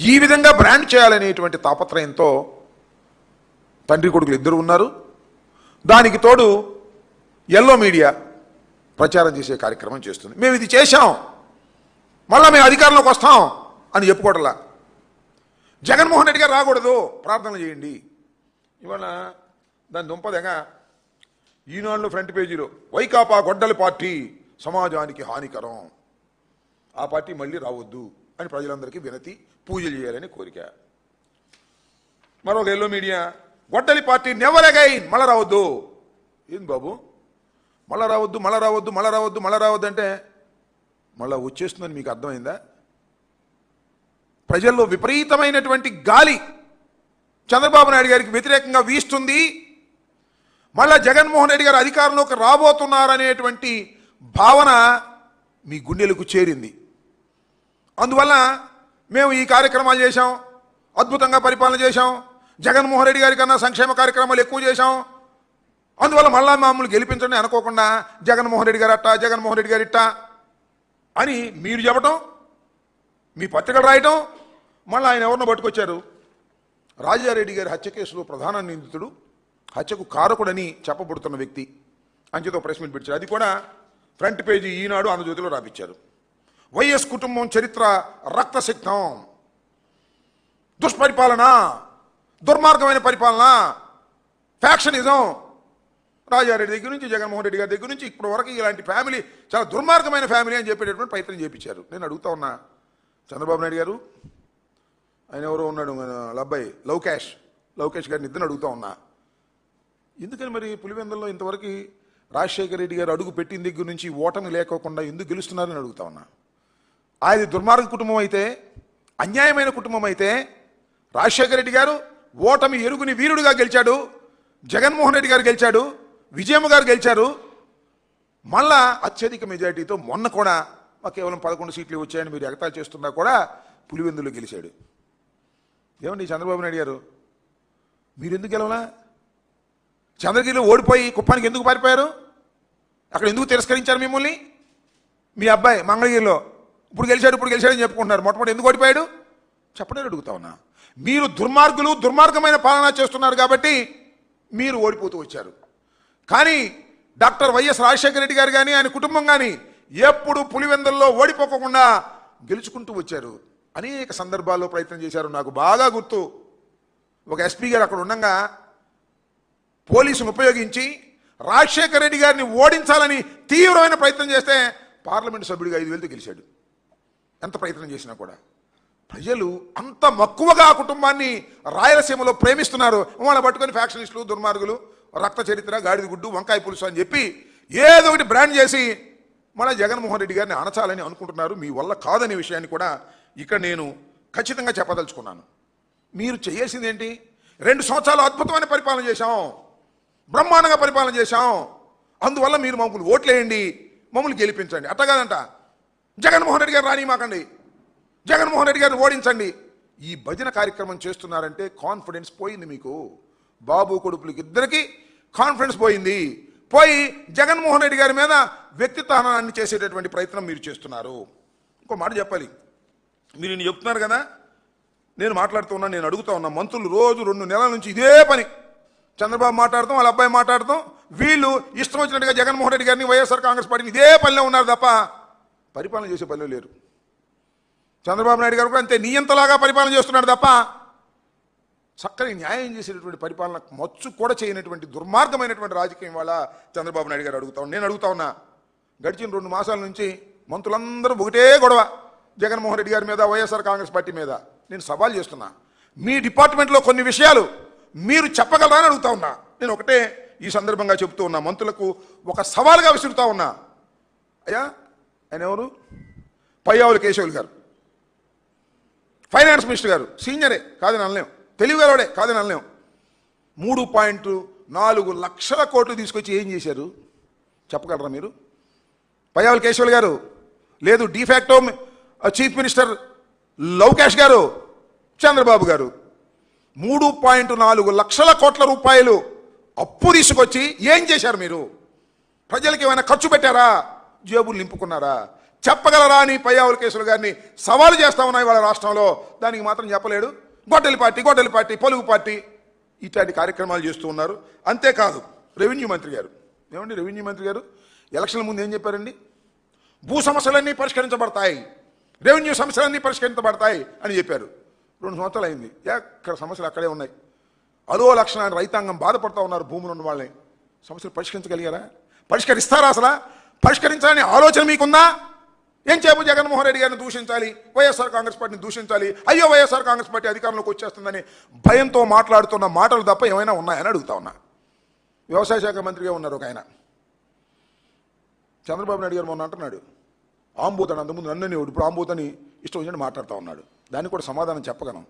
ఈ విధంగా బ్రాండ్ చేయాలనేటువంటి తాపత్రయంతో తండ్రి కొడుకులు ఇద్దరు ఉన్నారు. దానికి తోడు ఎల్లో మీడియా ప్రచారం చేసే కార్యక్రమం చేస్తుంది. మేము ఇది చేశాం, మళ్ళీ మేము అధికారంలోకి వస్తాం అని చెప్పుకోవట్లా. జగన్మోహన్ రెడ్డి గారు రాకూడదు, ప్రార్థన చేయండి. ఇవాళ దాని దుంపదగా ఈనాడులో ఫ్రంట్ పేజీలో వైకాపా గొడ్డలి పార్టీ సమాజానికి హానికరం, ఆ పార్టీ మళ్ళీ రావద్దు అని ప్రజలందరికీ వినతి, పూజలు చేయాలని కోరిక. మరొక ఎల్లో మీడియా గొడ్డలి పార్టీ నెవర్ అగైన్, మళ్ళా రావద్దు. ఏంది బాబు మళ్ళా రావద్దు, మళ్ళా రావద్దు, మళ్ళా రావద్దు, మళ్ళా రావద్దు అంటే మళ్ళా వచ్చేస్తుందని మీకు అర్థమైందా? ప్రజల్లో విపరీతమైనటువంటి గాలి చంద్రబాబు నాయుడు గారికి వ్యతిరేకంగా వీస్తుంది. మళ్ళా జగన్మోహన్ రెడ్డి గారు అధికారంలోకి రాబోతున్నారనేటువంటి భావన మీ గుండెలకు చేరింది. అందువల్ల మేము ఈ కార్యక్రమాలు చేశాం, అద్భుతంగా పరిపాలన చేశాం, జగన్మోహన్ రెడ్డి గారి కన్నా సంక్షేమ కార్యక్రమాలు ఎక్కువ చేశాం, అందువల్ల మళ్ళా మమ్మల్ని గెలిపించండి అనుకోకుండా జగన్మోహన్ రెడ్డి గారు అట్టా, జగన్మోహన్ రెడ్డి గారు ఇట్టా అని మీరు చెప్పటం, మీ పత్రికలు రాయటం. మళ్ళీ ఆయన ఎవరినో పట్టుకొచ్చారు, రాజారెడ్డి గారి హత్య కేసులో ప్రధాన నిందితుడు, హత్యకు కారకుడని చెప్పబడుతున్న వ్యక్తి అంచేతో ప్రెస్ మీట్ పెట్టారు. అది కూడా ఫ్రంట్ పేజీ ఈనాడు ఆంధ్రజ్యోతిలో రాపించారు. వైఎస్ కుటుంబం చరిత్ర రక్తసిక్తం, దుష్పరిపాలన, దుర్మార్గమైన పరిపాలన, ఫ్యాక్షనిజం. రాజారెడ్డి దగ్గర నుంచి జగన్మోహన్ రెడ్డి గారి దగ్గర నుంచి ఇప్పటి వరకు ఇలాంటి ఫ్యామిలీ చాలా దుర్మార్గమైన ఫ్యామిలీ అని చెప్పేటటువంటి ప్రయత్నం చేయించారు. నేను అడుగుతా ఉన్నా చంద్రబాబు నాయుడు గారు, ఆయన ఎవరో ఉన్నాడు వాళ్ళ అబ్బాయి లవకేష్ గారిని ఇద్దరిని అడుగుతా ఉన్నా, ఎందుకని మరి పులివెందుల్లో ఇంతవరకు రాజశేఖర రెడ్డి గారు అడుగు పెట్టిన దగ్గర నుంచి ఓటమి లేకోకుండా ఎందుకు గెలుస్తున్నారని అడుగుతా ఉన్నా. ఆయన దుర్మార్గ కుటుంబం అయితే, అన్యాయమైన కుటుంబం అయితే రాజశేఖర రెడ్డి గారు ఓటమి ఎరుగుని వీరుడుగా గెలిచాడు, జగన్మోహన్ రెడ్డి గారు గెలిచాడు, విజయమ్మ గారు గెలిచారు. మళ్ళా అత్యధిక మెజారిటీతో మొన్న కూడా కేవలం 11 సీట్లు వచ్చాయని మీరు ఎగతాళి చేస్తున్నా కూడా పులివెందులో గెలిచాడు. ఏమండి చంద్రబాబు నాయుడు గారు, మీరు ఎందుకు గెలవలా? చంద్రగిరిలో ఓడిపోయి కుప్పానికి ఎందుకు పారిపోయారు? అక్కడ ఎందుకు తిరస్కరించారు మిమ్మల్ని? మీ అబ్బాయి మంగళగిరిలో ఇప్పుడు గెలిచాడని చెప్పుకుంటున్నారు, మొట్టమొదటి ఎందుకు ఓడిపోయాడు చెప్పడానికి అడుగుతా ఉన్నా. మీరు దుర్మార్గమైన పాలన చేస్తున్నారు కాబట్టి మీరు ఓడిపోతూ వచ్చారు. కానీ డాక్టర్ వైఎస్ రాజశేఖర రెడ్డి గారు కానీ ఆయన కుటుంబం కానీ ఎప్పుడు పులివెందుల్లో ఓడిపోకుండా గెలుచుకుంటూ వచ్చారు. అనేక సందర్భాల్లో ప్రయత్నం చేశారు. నాకు బాగా గుర్తు, ఒక ఎస్పీ గారు అక్కడ ఉండగా పోలీసును ఉపయోగించి రాజశేఖర రెడ్డి గారిని ఓడించాలని తీవ్రమైన ప్రయత్నం చేస్తే పార్లమెంటు సభ్యుడిగా 5,000తో గెలిచాడు. ఎంత ప్రయత్నం చేసినా కూడా ప్రజలు అంత మక్కువగా ఆ కుటుంబాన్ని రాయలసీమలో ప్రేమిస్తున్నారు. వాళ్ళని పట్టుకొని ఫ్యాక్షనిస్టులు, దుర్మార్గులు, రక్త చరిత్ర, గాడిద గుడ్డు, వంకాయ పులుసు అని చెప్పి ఏదో ఒకటి బ్రాండ్ చేసి మన జగన్మోహన్ రెడ్డి గారిని అణచాలని అనుకుంటున్నారు. మీ వల్ల కాదనే విషయాన్ని కూడా ఇక్కడ నేను ఖచ్చితంగా చెప్పదలుచుకున్నాను. మీరు చేయాల్సింది ఏంటి? 2 సంవత్సరాలు అద్భుతమైన పరిపాలన చేశాం, బ్రహ్మాండంగా పరిపాలన చేశాం, అందువల్ల మీరు మమ్మల్ని ఓట్లేయండి, మమ్మల్ని గెలిపించండి. అట్టగాదంట జగన్మోహన్ రెడ్డి గారు రానిమాకండి, జగన్మోహన్ రెడ్డి గారిని ఓడించండి. ఈ భజన కార్యక్రమం చేస్తున్నారంటే కాన్ఫిడెన్స్ పోయింది మీకు. బాబు కొడుకులకి ఇద్దరికి కాన్ఫిడెన్స్ పోయింది. పోయి జగన్మోహన్ రెడ్డి గారి మీద వ్యక్తిత్వాన్ని చేసేటటువంటి ప్రయత్నం మీరు చేస్తున్నారు. ఇంకో మాట చెప్పాలి, మీరు నేను చెప్తున్నారు కదా, నేను మాట్లాడుతున్నా, నేను అడుగుతా ఉన్నా, మంత్రులు రోజు 2 నెలల నుంచి ఇదే పని, చంద్రబాబు మాట్లాడతాం, వాళ్ళ అబ్బాయి మాట్లాడతాం, వీళ్ళు ఇష్టం వచ్చినట్టుగా జగన్మోహన్ రెడ్డి గారిని, వైఎస్ఆర్ కాంగ్రెస్ పార్టీని ఇదే పనిలో ఉన్నారు తప్ప పరిపాలన చేసే పనిలో లేరు. చంద్రబాబు నాయుడు గారు కూడా అంతే నియంతలాగా పరిపాలన చేస్తున్నాడు తప్ప చక్కని న్యాయం చేసేటటువంటి పరిపాలన మచ్చు కూడా చేయనటువంటి దుర్మార్గమైనటువంటి రాజకీయం వల్ల చంద్రబాబు నాయుడు గారు నేను అడుగుతా ఉన్నా, గడిచిన 2 మాసాల నుంచి మంత్రులందరూ ఒకటే గొడవ జగన్మోహన్ రెడ్డి గారి మీద, వైఎస్ఆర్ కాంగ్రెస్ పార్టీ మీద. నేను సవాల్ చేస్తున్నా, మీ డిపార్ట్మెంట్లో కొన్ని విషయాలు మీరు చెప్పగలరా అని అడుగుతా ఉన్నా. నేను ఒకటే ఈ సందర్భంగా చెబుతూ ఉన్నా, మంత్రులకు ఒక సవాల్గా విసురుతా ఉన్నా. అయ్యా, ఆయన ఎవరు? పయ్యావుల కేశవులు గారు, ఫైనాన్స్ మినిస్టర్ గారు, సీనియరే కాదని అనలేం, తెలివిగలవాడే కాదని అనలేం. 3.4 లక్షల కోట్లు తీసుకొచ్చి ఏం చేశారు చెప్పగలరా మీరు? పయ్యావుల కేశవులు గారు, లేదు డిఫాక్టో చీఫ్ మినిస్టర్ లవకేష్ గారు, చంద్రబాబు గారు 3.4 లక్షల కోట్ల రూపాయలు అప్పు తీసుకొచ్చి ఏం చేశారు మీరు? ప్రజలకు ఏమైనా ఖర్చు పెట్టారా? జేబులు నింపుకున్నారా? చెప్పగలరా అని పయ్యావుల కేసులు గారిని సవాలు చేస్తా ఉన్నాయి వాళ్ళ రాష్ట్రంలో. దానికి మాత్రం చెప్పలేడు. గొడ్డలి పార్టీ, పొలుగు పార్టీ ఇట్లాంటి కార్యక్రమాలు చేస్తూ ఉన్నారు. అంతేకాదు రెవెన్యూ మంత్రి గారు, ఏమండి రెవెన్యూ మంత్రి గారు ఎలక్షన్ల ముందు ఏం చెప్పారండి? భూ సమస్యలన్నీ పరిష్కరించబడతాయి, రెవెన్యూ సమస్యలన్నీ పరిష్కరించబడతాయి అని చెప్పారు. 2 సంవత్సరాలు అయింది, ఎక్కడ సమస్యలు అక్కడే ఉన్నాయి. అలో లక్షణాన్ని రైతాంగం బాధపడుతూ ఉన్నారు. భూములు ఉన్న వాళ్ళని సమస్యలు పరిష్కరించగలిగారా? పరిష్కరిస్తారా? అసలు పరిష్కరించాలని ఆలోచన మీకుందా? ఏం చెప్పు, జగన్మోహన్ రెడ్డి గారిని దూషించాలి, వైఎస్ఆర్ కాంగ్రెస్ పార్టీని దూషించాలి, అయ్యో వైఎస్ఆర్ కాంగ్రెస్ పార్టీ అధికారంలోకి వచ్చేస్తుందని భయంతో మాట్లాడుతున్న మాటలు తప్ప ఏమైనా ఉన్నాయని అడుగుతా ఉన్నా. వ్యవసాయ శాఖ మంత్రిగా ఉన్నారు ఒక ఆయన, చంద్రబాబు నాయుడు గారు మొన్న అంటున్నాడు ఆంబోతని, అంతకుముందు నన్ను ఇప్పుడు ఆంబోతని ఇష్టం వచ్చినట్టు మాట్లాడుతూ ఉన్నాడు. దానికి కూడా సమాధానం చెప్పగలం.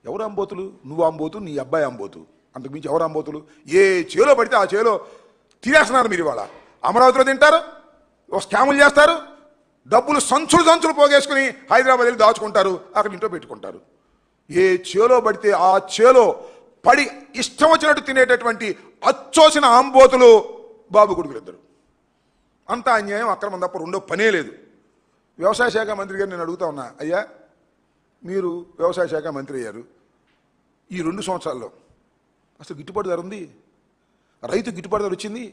ఎవరు ఆంబోతులు? నువ్వు ఆంబోతు, నీ అబ్బాయి ఆంబోతు, అంతకుమించి ఎవరు ఆంబోతులు? ఏ చేలో పడితే ఆ చేలో తినేస్తున్నారు మీరు. ఇవాళ అమరావతిలో తింటారు, స్కాములు చేస్తారు, డబ్బులు సంచులు పోగేసుకుని హైదరాబాద్ వెళ్ళి దాచుకుంటారు, అక్కడ ఇంట్లో పెట్టుకుంటారు. ఏ చేలో పడితే ఆ చేలో పడి ఇష్టం వచ్చినట్టు తినేటటువంటి అచ్చోసిన ఆంబోతులు బాబు కొడుకులు ఇద్దరు. అంత అన్యాయం, అక్రమం తప్ప రెండో పనే లేదు. వ్యవసాయ శాఖ మంత్రి గారు నేను అడుగుతా ఉన్నా, అయ్యా మీరు వ్యవసాయ శాఖ మంత్రి అయ్యారు, ఈ 2 సంవత్సరాల్లో అసలు గిట్టుబాటు ధర ఉంది? రైతు గిట్టుబాటు ధర వచ్చింది?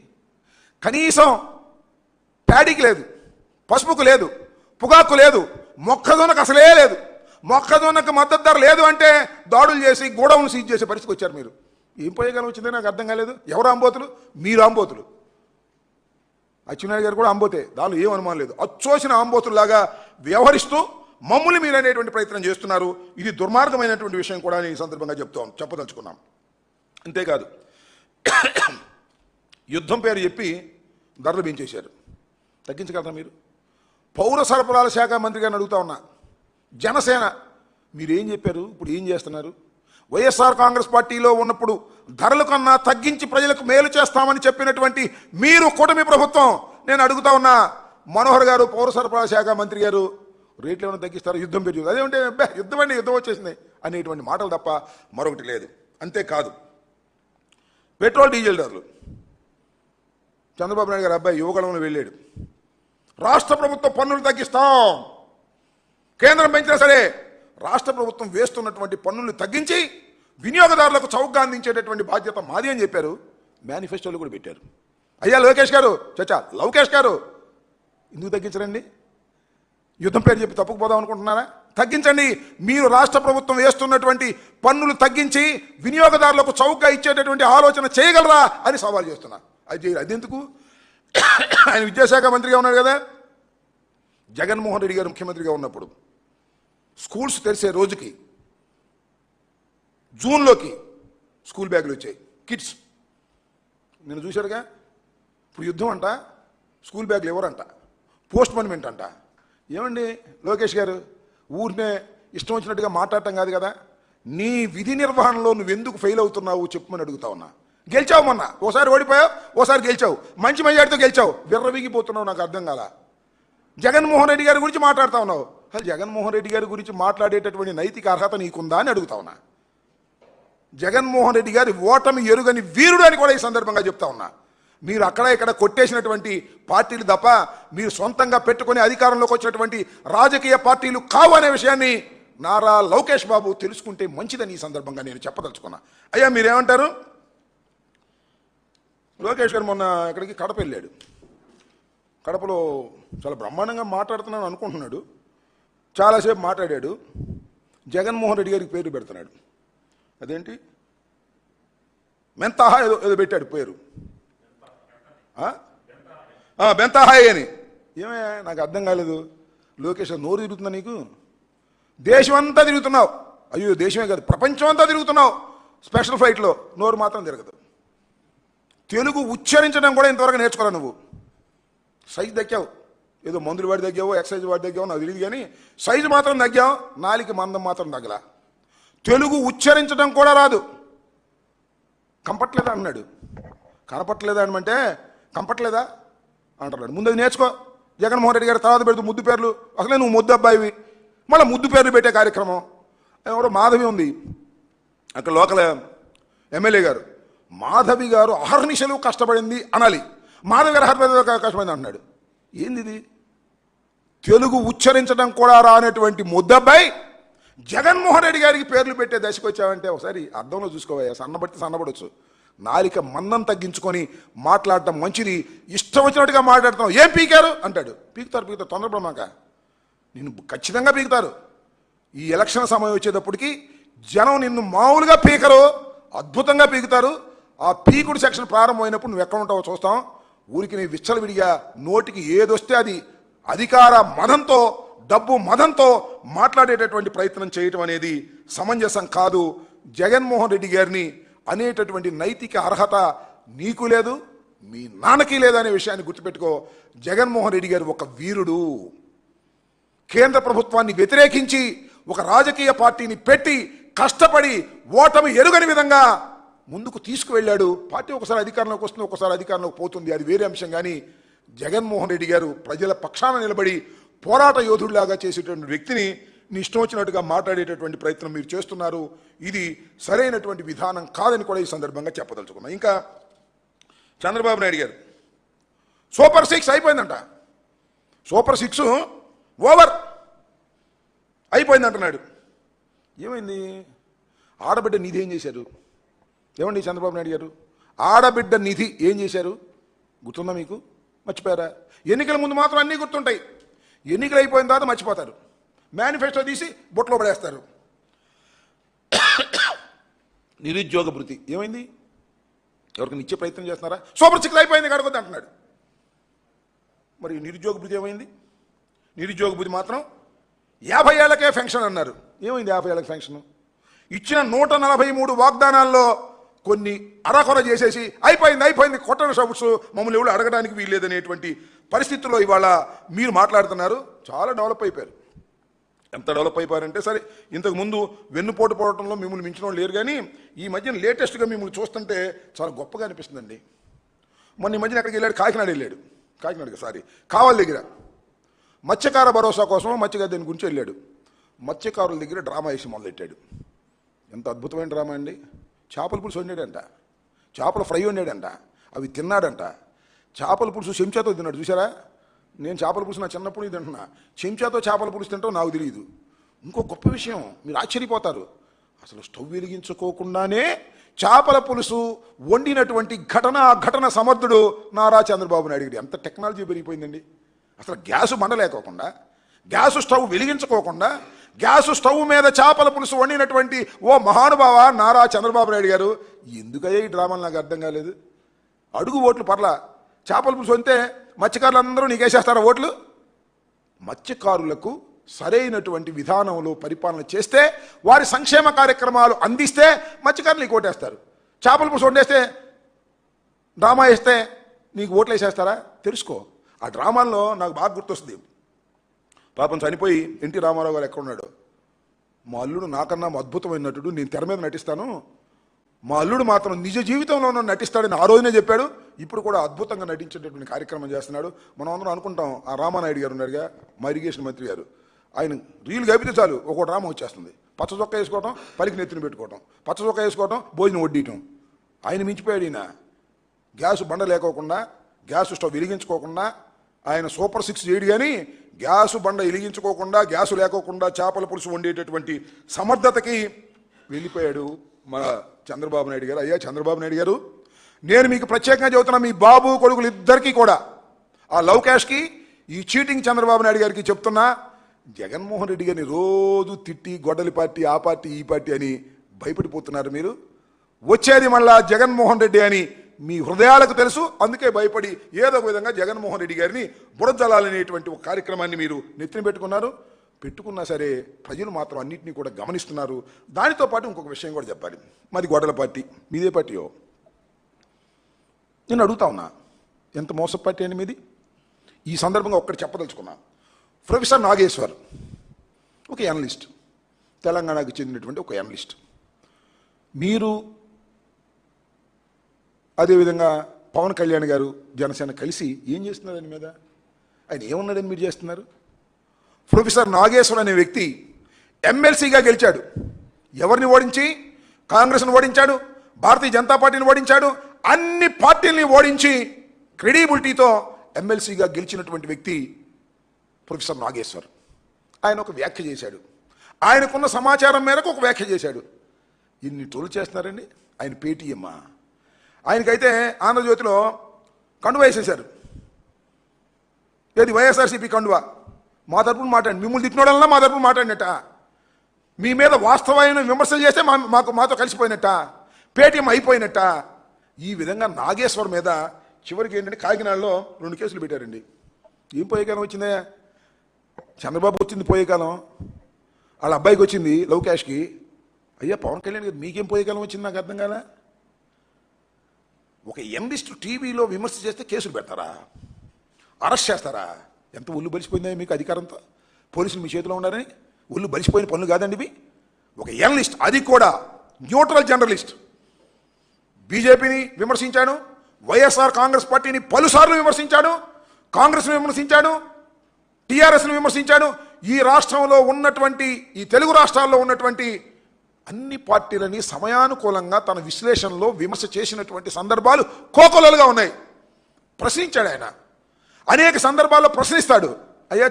కనీసం ప్యాడీకి లేదు, పసుపుకు లేదు, పొగాకు లేదు, మొక్కజొన్నకు అసలే లేదు. మొక్కజొన్నకు మద్దతు ధర లేదు అంటే దాడులు చేసి గోడౌన్లు సీజ్ చేసే పరిస్థితికి వచ్చారు మీరు. ఏం పోయేగాలం వచ్చిందో నాకు అర్థం కాలేదు. ఎవరు ఆంబోతులు? మీరు ఆంబోతులు. అచ్చెన్నాయుడు గారు కూడా ఆంబోతే, దానిలో ఏం అనుమానం లేదు. అచ్చోసిన ఆంబోతుల్లాగా వ్యవహరిస్తూ మమ్మల్ని మీరు అనేటువంటి ప్రయత్నం చేస్తున్నారు. ఇది దుర్మార్గమైనటువంటి విషయం కూడా ఈ సందర్భంగా చెప్పదలుచుకున్నాం. అంతేకాదు యుద్ధం పేరు చెప్పి ధరలు పెంచేశారు. తగ్గించగలరా మీరు? పౌర సరఫరాల శాఖ మంత్రి గారిని అడుగుతా ఉన్నా, జనసేన మీరేం చెప్పారు, ఇప్పుడు ఏం చేస్తున్నారు? వైఎస్ఆర్ కాంగ్రెస్ పార్టీలో ఉన్నప్పుడు ధరల కన్నా తగ్గించి ప్రజలకు మేలు చేస్తామని చెప్పినటువంటి మీరు కూటమి ప్రభుత్వం, నేను అడుగుతా ఉన్నా మనోహర్ గారు పౌర సరఫరాల శాఖ మంత్రి గారు, రేట్లు ఏమైనా తగ్గిస్తారు? యుద్ధం పెరిగింది, అదేమంటే యుద్ధం అండి, యుద్ధం వచ్చేసింది అనేటువంటి మాటలు తప్ప మరొకటి లేదు. అంతేకాదు పెట్రోల్ డీజిల్ ధరలు, చంద్రబాబు నాయుడు గారు అబ్బాయి యువగళంలో వెళ్ళాడు, రాష్ట్ర ప్రభుత్వం పన్నులు తగ్గిస్తాం, కేంద్రం పెంచినా సరే రాష్ట్ర ప్రభుత్వం వేస్తున్నటువంటి పన్నులు తగ్గించి వినియోగదారులకు చౌకగా అందించేటటువంటి బాధ్యత మాది అని చెప్పారు. మేనిఫెస్టోలు కూడా పెట్టారు. అయ్యా లోకేష్ గారు, లవకేష్ గారు, ఎందుకు తగ్గించరండి? యుద్ధం పేరు చెప్పి తప్పుకుపోదాం అనుకుంటున్నారా? తగ్గించండి. మీరు రాష్ట్ర ప్రభుత్వం వేస్తున్నటువంటి పన్నులు తగ్గించి వినియోగదారులకు చౌకగా ఇచ్చేటటువంటి ఆలోచన చేయగలరా అని సవాల్ చేస్తున్నా. అదెందుకు? ఆయన విద్యాశాఖ మంత్రిగా ఉన్నాడు కదా. జగన్మోహన్ రెడ్డి గారు ముఖ్యమంత్రిగా ఉన్నప్పుడు స్కూల్స్ తెరిసే రోజుకి జూన్లోకి స్కూల్ బ్యాగులు వచ్చాయి, కిట్స్. నేను చూశాడుగా. ఇప్పుడు యుద్ధం అంట, స్కూల్ బ్యాగులు ఎవరంట, పోస్ట్ పోన్మెంట్ అంట. ఏమండి లోకేష్ గారు, ఊరినే ఇష్టం వచ్చినట్టుగా మాట్లాడటం కాదు కదా. నీ విధి నిర్వహణలో నువ్వెందుకు ఫెయిల్ అవుతున్నావు చెప్పమని అడుగుతా ఉన్నా. గెలిచావు మొన్న, ఓసారి ఓడిపోయావు, ఓసారి గెలిచావు, మంచి మెజార్టీతో గెలిచావు, విర్రవీగిపోతున్నావు. నాకు అర్థం కాల. జగన్మోహన్ రెడ్డి గారి గురించి మాట్లాడుతూ ఉన్నావు. అసలు జగన్మోహన్ రెడ్డి గారి గురించి మాట్లాడేటటువంటి నైతిక అర్హత నీకుందా అని అడుగుతా ఉన్నా. జగన్మోహన్ రెడ్డి గారి ఓటమి ఎరుగని వీరుడు అని కూడా ఈ సందర్భంగా చెప్తా ఉన్నా. మీరు అక్కడ ఇక్కడ కొట్టేసినటువంటి పార్టీలు తప్ప మీరు సొంతంగా పెట్టుకుని అధికారంలోకి వచ్చినటువంటి రాజకీయ పార్టీలు కావు అనే విషయాన్ని నారా లోకేష్ బాబు తెలుసుకుంటే మంచిదని ఈ సందర్భంగా నేను చెప్పదలుచుకున్నా. అయ్యా మీరేమంటారు? లోకేష్ గారు మొన్న ఇక్కడికి కడప వెళ్ళాడు. కడపలో చాలా బ్రహ్మాండంగా మాట్లాడుతున్నాను అనుకుంటున్నాడు. చాలాసేపు మాట్లాడాడు. జగన్మోహన్ రెడ్డి గారికి పేరు పెడుతున్నాడు. అదేంటి మెంతాహా ఏదో పెట్టాడు పేరు, బెంతాహాయ్ అని. ఏమే నాకు అర్థం కాలేదు. లోకేష్ నోరు తిరుగుతుందా నీకు? దేశం అంతా తిరుగుతున్నావు. అయ్యో దేశమే కాదు, ప్రపంచం అంతా తిరుగుతున్నావు. స్పెషల్ ఫ్లైట్లో నోరు మాత్రం తిరగదు. తెలుగు ఉచ్చరించడం కూడా ఇంతవరకు నేర్చుకోరా నువ్వు. సైజు తగ్గావు, ఏదో మందులు వాడి తగ్గావో ఎక్సైజ్ వాడి తగ్గావో నాకు తెలియదు, కానీ సైజు మాత్రం తగ్గావు, నాలిక మందం మాత్రం తగ్గలా. తెలుగు ఉచ్చరించడం కూడా రాదు. కంపట్లేదా అన్నాడు. కనపట్లేదా అనమంటే కంపట్లేదా అంటున్నాడు. ముందు అది నేర్చుకో. జగన్మోహన్ రెడ్డి గారు తర్వాత పెడుతూ ముద్దు పేర్లు, అసలే నువ్వు ముద్దు అబ్బాయివి, మళ్ళీ ముద్దు పేర్లు పెట్టే కార్యక్రమం. ఎవరో మాధవి ఉంది అక్కడ లోకల్ ఎమ్మెల్యే గారు, మాధవి గారు అహర్నిశలు కష్టపడింది అనాలి, మాధవి గారు కష్టపడింది అంటున్నాడు. ఏంది ఇది? తెలుగు ఉచ్చరించడం కూడా రానటువంటి ముద్దబ్బాయి జగన్మోహన్ రెడ్డి గారికి పేర్లు పెట్టే దశకు వచ్చావంటే ఒకసారి అర్థంలో చూసుకోవయ్యా. సన్నబడితే సన్నబడవచ్చు, నాలిక మందం తగ్గించుకొని మాట్లాడటం మంచిది. ఇష్టం వచ్చినట్టుగా మాట్లాడతాం. ఏం పీకారు అంటాడు. పీకుతారు తొందరపడమాక, నిన్ను ఖచ్చితంగా పీకుతారు. ఈ ఎలక్షన్ సమయం వచ్చేటప్పటికి జనం నిన్ను మామూలుగా పీకరు, అద్భుతంగా పీకుతారు. ఆ పీకుడు సెక్షన్ ప్రారంభమైనప్పుడు నువ్వు ఎక్కడ ఉంటావో చూస్తాం. ఊరికి నీ విచ్చలవిడిగా నోటికి ఏదొస్తే అది అధికార మదంతో, డబ్బు మదంతో మాట్లాడేటటువంటి ప్రయత్నం చేయటం అనేది సమంజసం కాదు. జగన్మోహన్ రెడ్డి గారిని అనేటటువంటి నైతిక అర్హత నీకు లేదు, మీ నాన్నకి లేదు అనే విషయాన్ని గుర్తుపెట్టుకో. జగన్మోహన్ రెడ్డి గారు ఒక వీరుడు. కేంద్ర ప్రభుత్వాన్ని వ్యతిరేకించి ఒక రాజకీయ పార్టీని పెట్టి కష్టపడి ఓటమి ఎరుగని విధంగా ముందుకు తీసుకువెళ్ళాడు. పార్టీ ఒకసారి అధికారంలోకి వస్తుంది, ఒకసారి అధికారంలోకి పోతుంది, అది వేరే అంశం. కానీ జగన్మోహన్ రెడ్డి గారు ప్రజల పక్షాన నిలబడి పోరాట యోధుడిలాగా చేసేటువంటి వ్యక్తిని నీ ఇష్టం వచ్చినట్టుగా మాట్లాడేటటువంటి ప్రయత్నం మీరు చేస్తున్నారు. ఇది సరైనటువంటి విధానం కాదని కూడా ఈ సందర్భంగా చెప్పదలుచుకున్నాం. ఇంకా చంద్రబాబు నాయుడు గారు సూపర్ 6 అయిపోయిందంట. సూపర్ 6 ఓవర్ అయిపోయింది అంటున్నాడు. ఏమైంది? ఆడబిడ్డ నిధి ఏం చేశారు? ఏమండి చంద్రబాబు నాయుడు గారు, ఆడబిడ్డ నిధి ఏం చేశారు గుర్తుందా మీకు? మర్చిపోయారా? ఎన్నికల ముందు మాత్రం అన్నీ గుర్తుంటాయి, ఎన్నికలు అయిపోయిన తర్వాత మర్చిపోతారు. మేనిఫెస్టో తీసి బొట్లో పడేస్తారు. నిరుద్యోగ భృతి ఏమైంది? ఎవరికి ఇచ్చే ప్రయత్నం చేస్తున్నారా? సూపర్ 6 అయిపోయింది కడగొద్దు అంటున్నాడు. మరి నిరుద్యోగ భృతి ఏమైంది? నిరుద్యోగ భృతి మాత్రం 50 ఏళ్లకే ఫెన్షన్ అన్నారు. ఏమైంది 50 ఏళ్ళకి ఫెన్షన్? ఇచ్చిన 143 వాగ్దానాల్లో కొన్ని అరకొర చేసేసి అయిపోయింది కొట్టని సబ్స్ మమ్మల్ని ఎవరు అడగడానికి వీల్లేదనేటువంటి పరిస్థితుల్లో ఇవాళ మీరు మాట్లాడుతున్నారు. చాలా డెవలప్ అయిపోయారు. ఎంత డెవలప్ అయిపోయారంటే, సరే ఇంతకు ముందు వెన్నుపోటు పోవడంలో మిమ్మల్ని మించిన వాళ్ళు లేరు, కానీ ఈ మధ్యన లేటెస్ట్గా మిమ్మల్ని చూస్తుంటే చాలా గొప్పగా అనిపిస్తుందండి. మొన్న ఈ మధ్యన ఎక్కడికి వెళ్ళాడు? కాకినాడకి కావాలి దగ్గర మత్స్యకార భరోసా కోసం మత్స్యకారు గురించి వెళ్ళాడు. మత్స్యకారుల దగ్గర డ్రామా వేసి మొదలెట్టాడు. ఎంత అద్భుతమైన డ్రామా అండి. చేపల పులుసు వండాడంట, చేపల ఫ్రై వండాడంట, అవి తిన్నాడంట. చేపల పులుసు చెంచాతో తిన్నాడు. చూసారా? నేను చేపల పులుసు నా చిన్నప్పుడు ఇది తింటున్నా. చెంచాతో చేపల పులుసు తింటాం నాకు తెలియదు. ఇంకో గొప్ప విషయం, మీరు ఆశ్చర్యపోతారు, అసలు స్టవ్ వెలిగించుకోకుండానే చేపల పులుసు వండినటువంటి ఘటన సమర్థుడు నారా చంద్రబాబు నాయుడు గారు. ఎంత టెక్నాలజీ పెరిగిపోయిందండి. అసలు గ్యాసు మండలేకోకుండా, గ్యాసు స్టవ్ వెలిగించుకోకుండా, గ్యాసు స్టవ్ మీద చేపల పులుసు వండినటువంటి ఓ మహానుభావ నారా చంద్రబాబు నాయుడు గారు. ఎందుకయ్యా ఈ డ్రామాలు నాకు అర్థం కాలేదు. అడుగు ఓట్లు పర్లా, చేపల పులుసు అంతే మత్స్యకారులు అందరూ నీకేసేస్తారా ఓట్లు? మత్స్యకారులకు సరైనటువంటి విధానంలో పరిపాలన చేస్తే, వారి సంక్షేమ కార్యక్రమాలు అందిస్తే మత్స్యకారులు నీకు ఓటేస్తారు. చేపల పులుసు వండేస్తే, డ్రామా వేస్తే నీకు ఓట్లు వేసేస్తారా? తెలుసుకో. ఆ డ్రామాల్లో నాకు బాగా గుర్తొస్తుంది. పాపం చనిపోయి ఎన్టీ రామారావు గారు ఎక్కడున్నాడు? మా అల్లుడు నాకన్నా అద్భుతమైన నటుడు, నేను తెర మీద నటిస్తాను, మా అల్లుడు మాత్రం నిజ జీవితంలో నటిస్తాడని ఆ రోజునే చెప్పాడు. ఇప్పుడు కూడా అద్భుతంగా నటించేటటువంటి కార్యక్రమం చేస్తున్నాడు. మనం అందరం అనుకుంటాం, ఆ రామానాయుడు గారు ఉన్నారుగా, మా ఇరిగేషన్ మంత్రి గారు, ఆయన రీల్ గబితే చాలు ఒక డ్రామా వచ్చేస్తుంది. పచ్చ చొక్కా వేసుకోవటం, పలికి నెత్తిని పెట్టుకోవటం, పచ్చ చొక్కా వేసుకోవటం, భోజనం వడ్డీయటం. ఆయన మించిపోయాడు. ఈయన గ్యాసు బండ లేకోకుండా, గ్యాసు స్టవ్ వెలిగించుకోకుండా ఆయన సూపర్ 6 చేయడు. కానీ గ్యాసు బండ వెలిగించుకోకుండా, గ్యాసు లేకోకుండా చేపల పులుసు వండేటటువంటి సమర్థతకి వెళ్ళిపోయాడు మన చంద్రబాబు నాయుడు గారు. అయ్యా చంద్రబాబు నాయుడు గారు, నేను మీకు ప్రత్యేకంగా చెబుతున్నా, మీ బాబు కొడుకులు ఇద్దరికీ కూడా, ఆ లవ్ క్యాష్కి, ఈ చీటింగ్ చంద్రబాబు నాయుడు గారికి చెప్తున్నా, జగన్మోహన్ రెడ్డి గారిని రోజు తిట్టి గొడ్డలి పార్టీ, ఆ పార్టీ, ఈ పార్టీ అని భయపడిపోతున్నారు మీరు. వచ్చేది మళ్ళా జగన్మోహన్ రెడ్డి అని మీ హృదయాలకు తెలుసు. అందుకే భయపడి ఏదో ఒక విధంగా జగన్మోహన్ రెడ్డి గారిని బురదలాలనేటువంటి ఒక కార్యక్రమాన్ని మీరు నెత్తిన పెట్టుకున్నా సరే ప్రజలు మాత్రం అన్నింటినీ కూడా గమనిస్తున్నారు. దానితో పాటు ఇంకొక విషయం కూడా చెప్పాలి. మాది గొడవల పార్టీ, మీదే పార్టీయో? నేను అడుగుతా ఉన్నా, ఎంత మోస పార్టీ అండి మీది? ఈ సందర్భంగా ఒక్కటి చెప్పదలుచుకున్నా. ప్రొఫెసర్ నాగేశ్వర్ ఒక ఎనలిస్ట్, తెలంగాణకు చెందినటువంటి ఒక ఎనలిస్ట్. మీరు అదేవిధంగా పవన్ కళ్యాణ్ గారు జనసేన కలిసి ఏం చేస్తున్నారు దాని మీద? ఆయన ఏమన్నాడని మీరు చేస్తున్నారు? ప్రొఫెసర్ నాగేశ్వర్ అనే వ్యక్తి ఎమ్మెల్సీగా గెలిచాడు. ఎవరిని ఓడించి? కాంగ్రెస్ను ఓడించాడు, భారతీయ జనతా పార్టీని ఓడించాడు, అన్ని పార్టీల్ని ఓడించి క్రెడిబిలిటీతో ఎమ్మెల్సీగా గెలిచినటువంటి వ్యక్తి ప్రొఫెసర్ నాగేశ్వర్. ఆయన ఒక వ్యాఖ్య చేశాడు, ఆయనకున్న సమాచారం మేరకు ఒక వ్యాఖ్య చేశాడు. ఇన్ని ట్రోల్ చేస్తున్నారండి. ఆయన పేటీఎం, ఆయనకైతే ఆంధ్రజ్యోతిలో కండువా వేసేశారు. ఏది వైఎస్ఆర్సీపీ కండువా. మా తరపున మాట్లాడి మిమ్మల్ని తిట్టినోడల్లా మా తరపున మాట్లాడినట్ట, మీ మీద వాస్తవమైన విమర్శలు చేస్తే మాతో కలిసిపోయినట్ట, పేటీఎం అయిపోయినట్ట. ఈ విధంగా నాగేశ్వర్ మీద చివరికి ఏంటంటే కాకినాడలో 2 కేసులు పెట్టారండి. ఏం పోయే కాలం వచ్చిందా? చంద్రబాబు వచ్చింది పోయే కాలం, వాళ్ళ అబ్బాయికి వచ్చింది లవ్ క్యాష్కి. అయ్యా పవన్ కళ్యాణ్ గారు మీకేం పోయే కాలం వచ్చింది? నాకు అర్థం కాలే. ఒక ఎన్లిస్ట్ టీవీలో విమర్శ చేస్తే కేసులు పెడతారా, అరెస్ట్ చేస్తారా? ఎంత ఒళ్ళు బలిసిపోయిందా మీకు అధికారంతో? పోలీసులు మీ చేతిలో ఉన్నారని ఒళ్ళు బలిసిపోయిన పనులు కాదండి ఇవి. ఒక ఎనలిస్ట్, అది కూడా న్యూట్రల్ జర్నలిస్ట్, బీజేపీని విమర్శించాడు, వైఎస్ఆర్ కాంగ్రెస్ పార్టీని పలుసార్లు విమర్శించాడు, కాంగ్రెస్ను విమర్శించాడు, టీఆర్ఎస్ను విమర్శించాడు. ఈ రాష్ట్రంలో ఉన్నటువంటి, ఈ తెలుగు రాష్ట్రాల్లో ఉన్నటువంటి అన్ని పార్టీలని సమయానుకూలంగా తన విశ్లేషణలో విమర్శ చేసినటువంటి సందర్భాలు కోకొల్లలుగా ఉన్నాయి. ప్రశ్నించాడు ఆయన, అనేక సందర్భాల్లో ప్రశ్నిస్తాడు. అయ్యా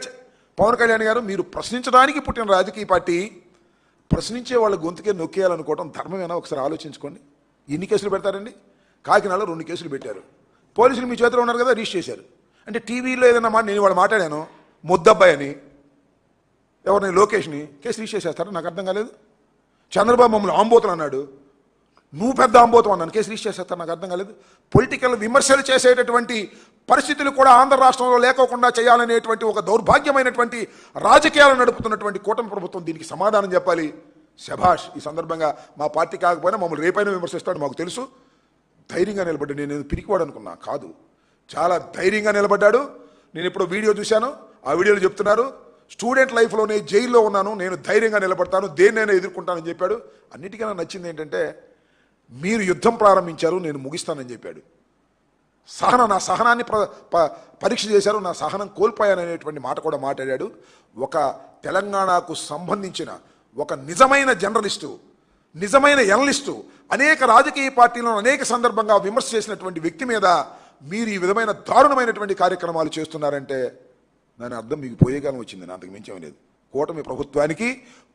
పవన్ కళ్యాణ్ గారు, మీరు ప్రశ్నించడానికి పుట్టిన రాజకీయ పార్టీ, ప్రశ్నించే వాళ్ళ గొంతుకే నొక్కేయాలనుకోవడం ధర్మమేనా? ఒకసారి ఆలోచించుకోండి. ఎన్ని కేసులు పెడతారండి? కాకినాడలో 2 కేసులు పెట్టారు. పోలీసులు మీ చేతిలో ఉన్నారు కదా, రిజిస్టర్ చేశారు. అంటే టీవీలో ఏదన్నా మాట నేను వాళ్ళు మాట్లాడాను, ముద్దబ్బాయి అని, ఎవరిని లోకేష్ని, కేసు రిజిస్టర్ చేస్తారా? నాకు అర్థం కాలేదు. చంద్రబాబు మమ్మల్ని ఆంబోతులు అన్నాడు, నువ్వు పెద్ద ఆంబోతం అన్నాను, కేసు రిజిస్టర్ చేస్తాను. నాకు అర్థం కాలేదు. పొలిటికల్ విమర్శలు చేసేటటువంటి పరిస్థితులు కూడా ఆంధ్ర రాష్ట్రంలో లేకోకుండా చేయాలనేటువంటి ఒక దౌర్భాగ్యమైనటువంటి రాజకీయాలు నడుపుతున్నటువంటి కూటమి ప్రభుత్వం దీనికి సమాధానం చెప్పాలి. శభాష్. ఈ సందర్భంగా మా పార్టీ కాకపోయినా మమ్మల్ని రేపైనా విమర్శిస్తాడు, మాకు తెలుసు. ధైర్యంగా నిలబడ్డాడు. నేను పిరికివాడు అనుకున్నా, కాదు, చాలా ధైర్యంగా నిలబడ్డాడు. నేను ఇప్పుడు వీడియో చూశాను, ఆ వీడియోలో చెప్తున్నారు, స్టూడెంట్ లైఫ్లోనే జైల్లో ఉన్నాను, నేను ధైర్యంగా నిలబడతాను, దేన్నైనా ఎదుర్కొంటానని చెప్పాడు. అన్నిటికన్నా నచ్చింది ఏంటంటే, మీరు యుద్ధం ప్రారంభించారు, నేను ముగిస్తానని చెప్పాడు. నా సహనాన్ని పరీక్ష చేశారు, నా సహనం కోల్పోయాననేటువంటి మాట కూడా మాట్లాడాడు. ఒక తెలంగాణకు సంబంధించిన ఒక నిజమైన జర్నలిస్టు, నిజమైన ఎనలిస్టు, అనేక రాజకీయ పార్టీలను అనేక సందర్భంగా విమర్శ చేసినటువంటి వ్యక్తి మీద మీరు ఈ విధమైన దారుణమైనటువంటి కార్యక్రమాలు చేస్తున్నారంటే దాని అర్థం మీకు పోయే కాలం వచ్చింది, అంతకు మించేం లేదు. కూటమి ప్రభుత్వానికి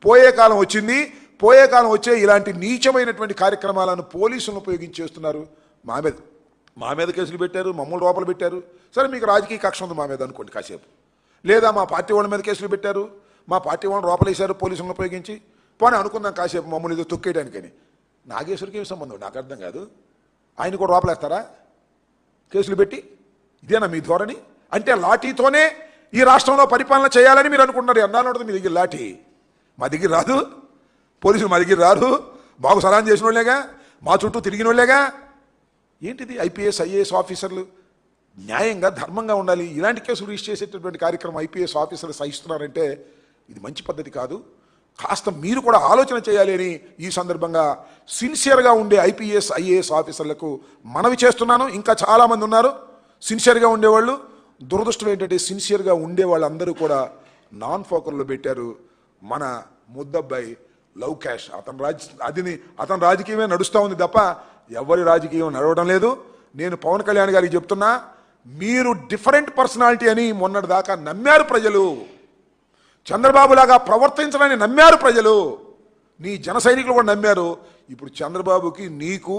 పోయే కాలం వచ్చింది. పోయే కాలం వచ్చే ఇలాంటి నీచమైనటువంటి కార్యక్రమాలను పోలీసులను ఉపయోగించి చేస్తున్నారు. మా మీద కేసులు పెట్టారు, మమ్మల్ని లోపల పెట్టారు. సరే, మీకు రాజకీయ కక్ష ఉంది మా మీద అనుకోండి కాసేపు. లేదా మా పార్టీ వాళ్ళ మీద కేసులు పెట్టారు, మా పార్టీ వాళ్ళని లోపలేశారు పోలీసులను ఉపయోగించి, పోనీ అనుకుందాం కాసేపు మమ్మల్ని ఏదో తొక్కేయడానికని. నాగేశ్వరికి ఏమి సంబంధం? నాకు అర్థం కాదు. ఆయన కూడా లోపలేస్తారా కేసులు పెట్టి? ఇదేనా మీ ధోరణి? అంటే లాఠీతోనే ఈ రాష్ట్రంలో పరిపాలన చేయాలని మీరు అనుకుంటున్నారు. ఎన్నాళ్ళు ఉంటుంది మీ దగ్గర లాఠీ? మా దగ్గర రాదు, పోలీసులు మా దగ్గర రారు, బాగు సలాం చేసిన వాళ్ళేగా, మా చుట్టూ తిరిగిన వాళ్ళేగా. ఏంటిది? ఐపీఎస్ ఐఏఎస్ ఆఫీసర్లు న్యాయంగా ధర్మంగా ఉండాలి. ఇలాంటి కేసులు రిజిస్టర్ చేసేటటువంటి కార్యక్రమం ఐపీఎస్ ఆఫీసర్లు సహిస్తున్నారంటే ఇది మంచి పద్ధతి కాదు. కాస్త మీరు కూడా ఆలోచన చేయాలి అని ఈ సందర్భంగా సిన్సియర్గా ఉండే ఐపీఎస్ ఐఏఎస్ ఆఫీసర్లకు మనవి చేస్తున్నాను. ఇంకా చాలామంది ఉన్నారు సిన్సియర్గా ఉండేవాళ్ళు. దురదృష్టం ఏంటంటే సిన్సియర్గా ఉండే వాళ్ళందరూ కూడా నాన్ ఫోకర్లో పెట్టారు. మన ముద్దబ్బాయి లవ్ క్యాష్, అతని రాజకీయమే నడుస్తూ ఉంది తప్ప ఎవరి రాజకీయం నడవడం లేదు. నేను పవన్ కళ్యాణ్ గారికి చెప్తున్నా, మీరు డిఫరెంట్ పర్సనాలిటీ అని మొన్నటి దాకా నమ్మారు ప్రజలు. చంద్రబాబు లాగా ప్రవర్తించడాన్ని నమ్మారు ప్రజలు. నీ జన సైనికులు కూడా నమ్మారు. ఇప్పుడు చంద్రబాబుకి నీకు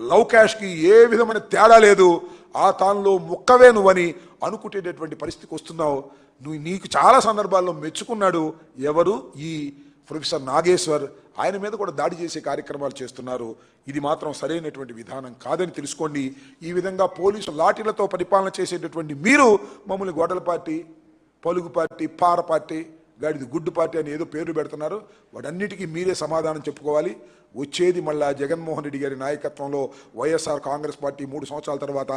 లవ్ క్యాష్కి ఏ విధమైన తేడా లేదు. ఆ తానులో ముక్కవే నువ్వని అనుకునేటటువంటి పరిస్థితికి వస్తున్నావు. నీకు చాలా సందర్భాల్లో మెచ్చుకున్నాడు ఎవరు? ఈ ప్రొఫెసర్ నాగేశ్వర్. ఆయన మీద కూడా దాడి చేసే కార్యక్రమాలు చేస్తున్నారు. ఇది మాత్రం సరైనటువంటి విధానం కాదని తెలుసుకోండి. ఈ విధంగా పోలీసు లాఠీలతో పరిపాలన చేసేటటువంటి మీరు మమ్మల్ని గొడవల పార్టీ, పలుగు పార్టీ, పార పార్టీ, గాడిది గుడ్డు పార్టీ అని ఏదో పేర్లు పెడుతున్నారు. వాటన్నిటికీ మీరే సమాధానం చెప్పుకోవాలి. వచ్చేది మళ్ళా జగన్మోహన్ రెడ్డి గారి నాయకత్వంలో వైఎస్ఆర్ కాంగ్రెస్ పార్టీ 3 సంవత్సరాల తర్వాత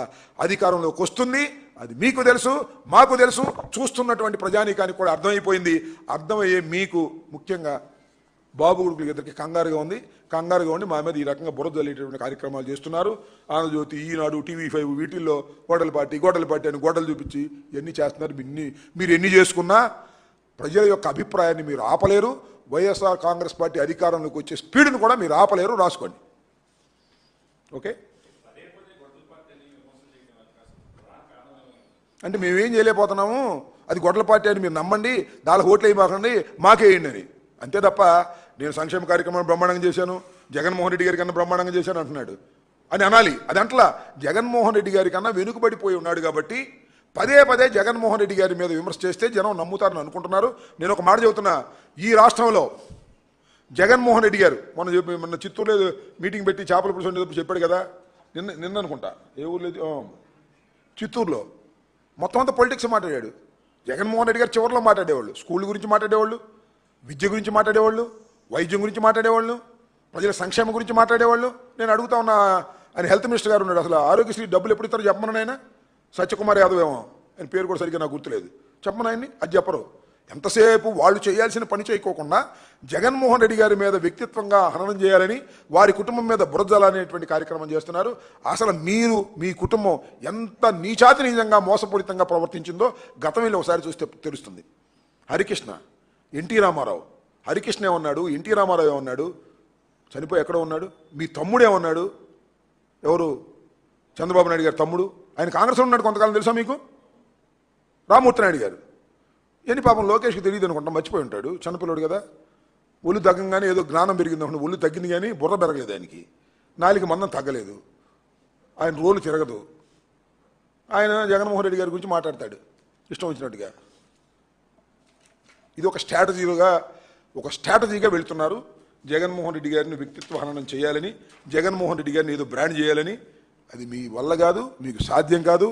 అధికారంలోకి వస్తుంది. అది మీకు తెలుసు, మాకు తెలుసు, చూస్తున్నటువంటి ప్రజానీకానికి కూడా అర్థమైపోయింది. అర్థమయ్యే మీకు ముఖ్యంగా బాబు గుడుకులు ఇద్దరికి కంగారుగా ఉండి మా మీద ఈ రకంగా బురద జల్లేటటువంటి కార్యక్రమాలు చేస్తున్నారు. ఆంధ్రజ్యోతి, ఈనాడు, టీవీ5 వీటిల్లో గొడవల పార్టీ అని గొడవలు చూపించి ఎన్ని చేస్తున్నారు. మీరు ఎన్ని చేసుకున్నా ప్రజల యొక్క అభిప్రాయాన్ని మీరు ఆపలేరు. వైఎస్ఆర్ కాంగ్రెస్ పార్టీ అధికారంలోకి వచ్చే స్పీడ్ను కూడా మీరు ఆపలేరు. రాసుకోండి. ఓకే, అంటే మేమేం చేయలేకపోతున్నాము. అది గొడవల పార్టీ అని మీరు నమ్మండి, దానికి ఓట్లు వేయమాకండి, మాకేయండి అని. అంతే తప్ప నేను సంక్షేమ కార్యక్రమాన్ని బ్రహ్మాండంగా చేశాను, జగన్మోహన్ రెడ్డి గారి కన్నా బ్రహ్మాండంగా చేశాను అంటున్నాడు అని అనాలి. అది అంటలా. జగన్మోహన్ రెడ్డి గారి కన్నా వెనుకబడిపోయి ఉన్నాడు కాబట్టి పదే పదే జగన్మోహన్ రెడ్డి గారి మీద విమర్శ చేస్తే జనం నమ్ముతారని అనుకుంటున్నారు. నేను ఒక మాట చెబుతున్నా, ఈ రాష్ట్రంలో జగన్మోహన్ రెడ్డి గారు మొన్న చిత్తూరులో మీటింగ్ పెట్టి చేపల పులుసు వండేటప్పుడు చెప్పాడు కదా, నిన్న అనుకుంటా, ఏ ఊర్లో, చిత్తూరులో మొత్తం అంతా పొలిటిక్స్ మాట్లాడాడు. జగన్మోహన్ రెడ్డి గారు చివరిలో మాట్లాడేవాళ్ళు, స్కూల్ గురించి మాట్లాడేవాళ్ళు, విద్య గురించి మాట్లాడేవాళ్ళు, వైద్యం గురించి మాట్లాడేవాళ్ళు, ప్రజల సంక్షేమం గురించి మాట్లాడేవాళ్ళు. నేను అడుగుతా ఉన్నా, ఆయన హెల్త్ మినిస్టర్ గారు ఉన్నాడు, అసలు ఆరోగ్యశ్రీ డబ్బులు ఎప్పుడు ఇస్తారో చెప్పమని ఆయన. సత్యకుమార్ యాదవ్ ఏమో, ఆయన పేరు కూడా సరిగ్గా నాకు గుర్తులేదు, చెప్పమని ఆయన్ని. అది చెప్పరు. ఎంతసేపు వాళ్ళు చేయాల్సిన పని చేయకోకుండా జగన్మోహన్ రెడ్డి గారి మీద వ్యక్తిత్వంగా హననం చేయాలని, వారి కుటుంబం మీద బురదలనేటువంటి కార్యక్రమం చేస్తున్నారు. అసలు మీరు, మీ కుటుంబం ఎంత నీచాతి నీచంగా మోసపూరితంగా ప్రవర్తించిందో గతం వెళ్ళి ఒకసారి చూస్తే తెలుస్తుంది. హరికృష్ణ, ఎన్టీ రామారావు, హరికృష్ణ ఏమన్నాడు, ఎన్టీ రామారావు ఏమన్నాడు, చనిపోయి ఎక్కడో ఉన్నాడు. మీ తమ్ముడు ఏమన్నాడు, ఎవరు, చంద్రబాబు నాయుడు గారు తమ్ముడు, ఆయన కాంగ్రెస్లో ఉన్నాడు కొంతకాలం, తెలుసా మీకు, రామ్మూర్తి నాయుడు గారు. ఎన్ని పాపం లోకేష్కి తెలియదు అనుకుంటా, మర్చిపోయి ఉంటాడు, చిన్నపిల్లడు కదా. ఒళ్ళు తగ్గంగానే ఏదో జ్ఞానం పెరిగింది అనుకుంటా, ఒళ్ళు తగ్గింది కానీ బుర్ర పెరగలేదు ఆయనకి, నాలుగు మందం తగ్గలేదు, ఆయన రోలు తిరగదు. ఆయన జగన్మోహన్ రెడ్డి గారి గురించి మాట్లాడతాడు ఇష్టం వచ్చినట్టుగా. ఇది ఒక స్ట్రాటజీగా వెళుతున్నారు. జగన్మోహన్ రెడ్డి గారిని వ్యక్తిత్వ హననం చేయాలని, జగన్మోహన్ రెడ్డి గారిని ఏదో బ్రాండ్ చేయాలని. అది మీ వల్ల కాదు, మీకు సాధ్యం కాదు.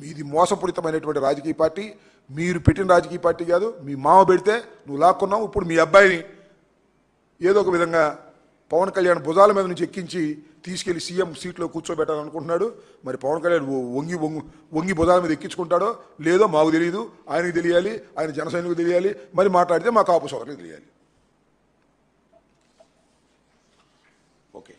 మీది మోసపూరితమైనటువంటి రాజకీయ పార్టీ, మీరు పెట్టిన రాజకీయ పార్టీ కాదు. మీ మామ పెడితే నువ్వు లాక్కున్నావు. ఇప్పుడు మీ అబ్బాయిని ఏదో ఒక విధంగా పవన్ కళ్యాణ్ భుజాల మీద నుంచి ఎక్కించి తీసుకెళ్లి సీఎం సీట్లో కూర్చోబెట్టాలనుకుంటున్నాడు. మరి పవన్ కళ్యాణ్ వంగి భుజాల మీద ఎక్కించుకుంటాడో లేదో మాకు తెలియదు. ఆయనకు తెలియాలి, ఆయన జనసైనికు తెలియాలి, మరి మాట్లాడితే మా కాపు సోదరులకు తెలియాలి. ఓకే.